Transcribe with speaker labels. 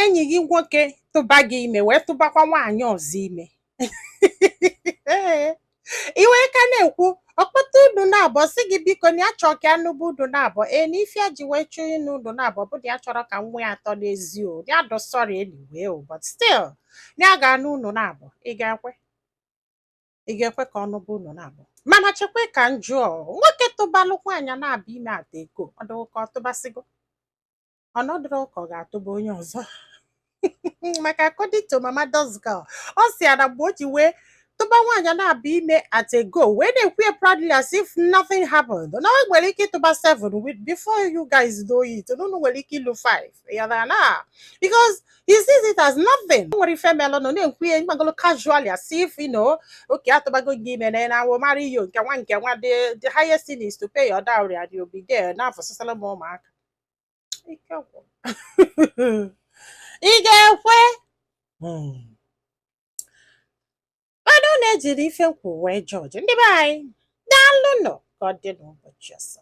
Speaker 1: enyi gị nwoke tụba gị ime wee tụbakwa nwaanyị ọzọ ime iwe ka na-ekwu ọkpọta unu na-abọ sị gị biko na ya chọọ ka anụba unu na-abọ na ife ya ji wee chọọ ịnụ unu na-abọ bụ na ya chọrọ ka nwa ya atọ n'ezi o ya dọ sorry anyway o but still na ya ga-anụ unu na-abọ ị ga-ekwe ka ọnụba unu na-abọ mana chekwa ka m jụọ nwoke tụbalụ nwaanyị na-abịa ime ata ego ọdụrụ ka ọ tụbasịgo ọnọdụrụ ka ọ ga-atụba onye ọzọ maka according to mama dos girl ọ si ya na mgbe o ji wee tụba nwaanyị na-abịa ime at a go wee na-ekwu ya proudly as if nothing happened na o nwere ike ịtụba 7 with before you guys know it unu nwere ike ịlụ 5 ya na because he sees it as nothing nwere ife melụ nọ na-ekwu ya mgbagolo casually as if you know okay atụbago gị ime na na wo marry you nke nwa the highest thing is to pay your dowry and you'll be there na afọsịsala m ụmụaka ị ga-ekwe mana ọ na-ejiri ife nkwu wee jọji ndị be anyị daalụ nọ ka ọ dị n'ụbọchị ọzọ